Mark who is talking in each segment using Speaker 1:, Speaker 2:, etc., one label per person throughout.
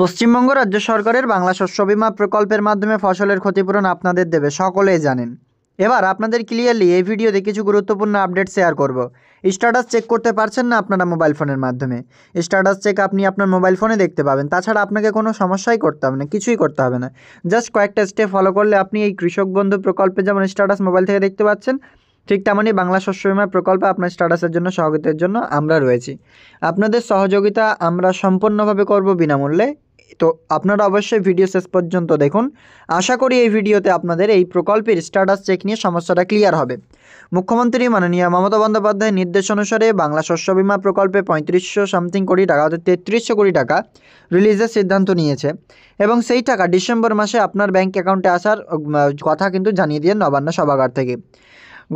Speaker 1: পশ্চিমবঙ্গ রাজ্য সরকারের বাংলা শস্য বিমা প্রকল্পের মাধ্যমে ফসলের ক্ষতিপূরণ আপনাদের দেবে, সকলেই জানেন। এবার আপনাদের ক্লিয়ারলি এই ভিডিওতে কিছু গুরুত্বপূর্ণ আপডেট শেয়ার করব। স্ট্যাটাস চেক করতে পারছেন না আপনারা মোবাইল ফোনের মাধ্যমে, স্ট্যাটাস চেক আপনি আপনার মোবাইল ফোনে দেখতে পাবেন। তাছাড়া আপনাকে কোনো সমস্যাই করতে হবে না, কিছুই করতে হবে না। জাস্ট কয়েকটা স্টেপ ফলো করলে আপনি এই কৃষক বন্ধু প্রকল্পে যেমন স্ট্যাটাস মোবাইল থেকে দেখতে পাচ্ছেন, ঠিক তেমনই বাংলা শস্য বিমা প্রকল্পে আপনার স্ট্যাটাসের জন্য সহযোগিতার জন্য আমরা রয়েছি। আপনাদের সহযোগিতা আমরা সম্পূর্ণভাবে করব বিনামূল্যে। তো আপনারা অবশ্যই ভিডিও শেষ পর্যন্ত দেখুন। আশা করি এই ভিডিওতে আপনাদের এই প্রকল্পের স্ট্যাটাস চেক নিয়ে সমস্যাটা ক্লিয়ার হবে। মুখ্যমন্ত্রী মাননীয় মমতা বন্দ্যোপাধ্যায়ের নির্দেশ অনুসারে বাংলা শস্য বিমা প্রকল্পে 3500 সামথিং কোটি টাকা, অর্থাৎ 3300 কোটি টাকা রিলিজের সিদ্ধান্ত নিয়েছে এবং সেই টাকা ডিসেম্বর মাসে আপনার ব্যাঙ্ক অ্যাকাউন্টে আসার কথা কিন্তু জানিয়ে দিয়ে নবান্ন সভাগার থেকে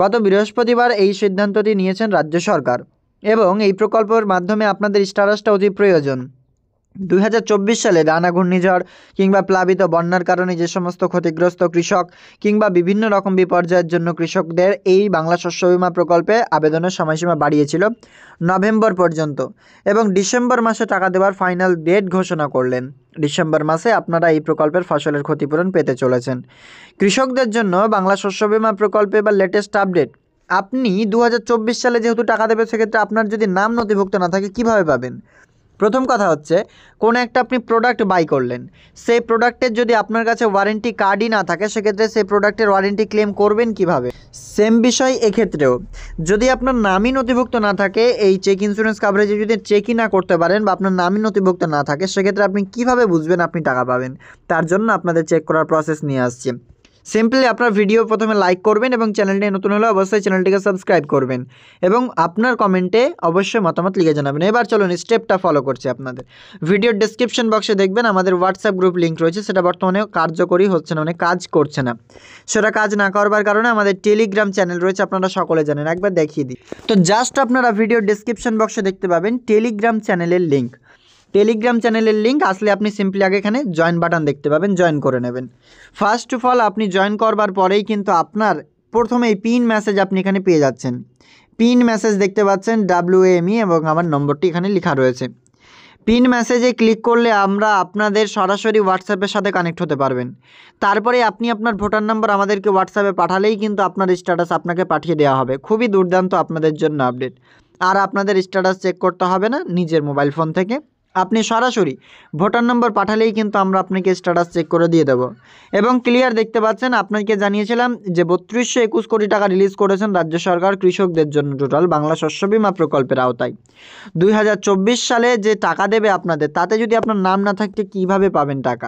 Speaker 1: গত বৃহস্পতিবার এই সিদ্ধান্তটি নিয়েছেন রাজ্য সরকার এবং এই প্রকল্পের মাধ্যমে আপনাদের স্ট্যাটাসটা অতি প্রয়োজন। 2024 সালে রানা ঘূর্ণিঝড় কিংবা প্লাবিত বন্যার কারণে যে সমস্ত ক্ষতিগ্রস্ত কৃষক কিংবা বিভিন্ন রকম বিপর্যয়ের জন্য কৃষকদের এই বাংলা শস্য বিমা প্রকল্পে আবেদনের সময়সীমা বাড়িয়েছিল নভেম্বর পর্যন্ত এবং ডিসেম্বর মাসে টাকা দেওয়ার ফাইনাল ডেট ঘোষণা করলেন। ডিসেম্বর মাসে আপনারা এই প্রকল্পের ফসলের ক্ষতিপূরণ পেতে চলেছেন। কৃষকদের জন্য বাংলা শস্য বিমা প্রকল্পে বা লেটেস্ট আপডেট, আপনি 2024 সালে যেহেতু টাকা দেবে, সেক্ষেত্রে আপনার যদি নাম নথিভুক্ত না থাকে কীভাবে পাবেন? প্রথম কথা হচ্ছে, কোনো একটা আপনি প্রোডাক্ট বাই করলেন, সেই প্রোডাক্টের যদি আপনার কাছে ওয়ারেন্টি কার্ডই না থাকে, সেক্ষেত্রে সেই প্রোডাক্টের ওয়ারেন্টি ক্লেম করবেন কিভাবে? সেম বিষয় এক্ষেত্রেও, যদি আপনার নামই নথিভুক্ত না থাকে, এই চেক ইন্স্যুরেন্স কাভারেজে যদি চেকই না করতে পারেন বা আপনার নামই নথিভুক্ত না থাকে, সেক্ষেত্রে আপনি কিভাবে বুঝবেন আপনি টাকা পাবেন? তার জন্য আপনাদের চেক করার প্রসেস নিয়ে আসছি। সিম্পলি আপনার ভিডিও প্রথমে লাইক করবেন এবং চ্যানেলটি নতুন হলে অবশ্যই চ্যানেলটিকে সাবস্ক্রাইব করবেন এবং আপনার কমেন্টে অবশ্যই মতামত লিখে জানাবেন। এবার চলুন স্টেপটা ফলো করছি আপনাদের। ভিডিওর ডেসক্রিপশন বক্সে দেখবেন আমাদের হোয়াটসঅ্যাপ গ্রুপ লিঙ্ক রয়েছে, সেটা বর্তমানে কার্যকরী হচ্ছে না, অনেক কাজ করছে না। সেটা কাজ না করবার কারণে আমাদের টেলিগ্রাম চ্যানেল রয়েছে, আপনারা সকলে জানেন, একবার দেখিয়ে দিই। তো জাস্ট আপনারা ভিডিওর ডেসক্রিপশন বক্সে দেখতে পাবেন টেলিগ্রাম চ্যানেলের লিঙ্ক। টেলিগ্রাম চ্যানেলের লিঙ্ক আসলে আপনি সিম্পলি আগে এখানে জয়েন বাটন দেখতে পাবেন, জয়েন করে নেবেন। ফার্স্ট অফ অল আপনি জয়েন করবার পরেই কিন্তু আপনার প্রথমেই পিন মেসেজ আপনি এখানে পেয়ে যাচ্ছেন। পিন মেসেজ দেখতে পাচ্ছেন WME এবং আমার নম্বরটি এখানে লেখা রয়েছে। পিন মেসেজে ক্লিক করলে আমরা আপনাদের সরাসরি হোয়াটসঅ্যাপের সাথে কানেক্ট হতে পারবেন। তারপরে আপনি আপনার ভোটার নাম্বার আমাদেরকে হোয়াটসঅ্যাপে পাঠালেই কিন্তু আপনার স্ট্যাটাস আপনাকে পাঠিয়ে দেওয়া হবে। খুবই দুর্দান্ত আপনাদের জন্য আপডেট। আর আপনাদের স্ট্যাটাস চেক করতে হবে না নিজের মোবাইল ফোন থেকে, আপনি সরাসরি ভোটার নম্বর পাঠালেই কিন্তু আমরা আপনাকে স্ট্যাটাস চেক করে দিয়ে দেবো। এবং ক্লিয়ার দেখতে পাচ্ছেন, আপনাকে জানিয়েছিলাম যে 3221 কোটি টাকা রিলিজ করেছেন রাজ্য সরকার কৃষকদের জন্য টোটাল বাংলা শস্য বিমা প্রকল্পের আওতায়। 2024 সালে যে টাকা দেবে আপনাদের, তাতে যদি আপনার নাম না থাকে কীভাবে পাবেন টাকা?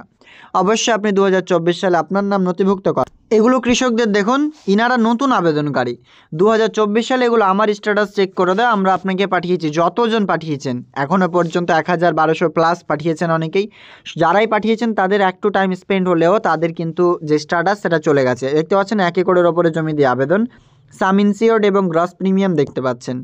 Speaker 1: অবশ্যই আপনি 2024 সালে আপনার নাম নথিভুক্ত করেন। এগুলো কৃষকদের দেখুন, ইনারা নতুন আবেদনকারী। 2024 সালে এগুলো আমার স্ট্যাটাস চেক করে দেয়, আমরা আপনাকে পাঠিয়েছি। যতজন পাঠিয়েছেন এখনও পর্যন্ত 1012 প্লাস পাঠিয়েছেন অনেকেই। যারাই পাঠিয়েছেন তাদের একটু টাইম স্পেন্ড হলেও তাদের কিন্তু যে স্ট্যাটাস সেটা চলে গেছে। দেখতে পাচ্ছেন 1 একরের ওপরে জমি দিয়ে আবেদন, সাম ইনসিওর্ড এবং গ্রস প্রিমিয়াম দেখতে পাচ্ছেন।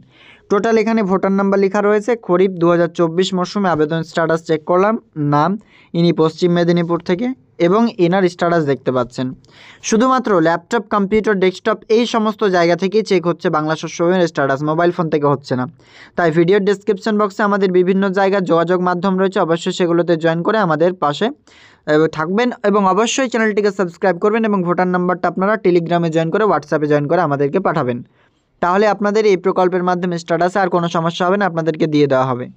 Speaker 1: টোটাল এখানে ভোটার নাম্বার লেখা রয়েছে। খরিফ 2024 মরশুমে আবেদন স্ট্যাটাস চেক করলাম, নাম ইনি পশ্চিম মেদিনীপুর থেকে এবং এনার স্ট্যাটাস দেখতে পাচ্ছেন। শুধুমাত্র ল্যাপটপ, কম্পিউটার, ডেস্কটপ এই সমস্ত জায়গা থেকেই চেক হচ্ছে বাংলা শস্য বিমার স্ট্যাটাস, মোবাইল ফোন থেকে হচ্ছে না। তাই ভিডিওর ডেসক্রিপশন বক্সে আমাদের বিভিন্ন জায়গার যোগাযোগ মাধ্যম রয়েছে, অবশ্যই সেগুলোতে জয়েন করে আমাদের পাশে থাকবেন এবং অবশ্যই চ্যানেলটিকে সাবস্ক্রাইব করবেন এবং ভোটার নাম্বারটা আপনারা টেলিগ্রামে জয়েন করে, হোয়াটসঅ্যাপে জয়েন করে আমাদেরকে পাঠাবেন। তাহলে আপনাদের এই প্রকল্পের মাধ্যমে স্ট্যাটাসে আর কোনো সমস্যা হবে না, আপনাদেরকে দিয়ে দেওয়া হবে।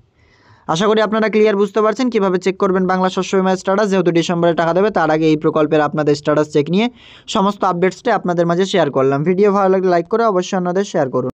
Speaker 1: আশা করি আপনারা ক্লিয়ার বুঝতে পারছেন কীভাবে চেক করবেন বাংলা শস্য বিমার স্ট্যাটাস। যেহেতু ডিসেম্বরে টাকা দেবে, তার আগে এই প্রকল্পের আপনাদের স্ট্যাটাস চেক নিয়ে সমস্ত আপডেটসটাই আপনাদের মাঝে শেয়ার করলাম। ভিডিও ভালো লাগলে লাইক করে অবশ্যই অন্যদের শেয়ার করুন।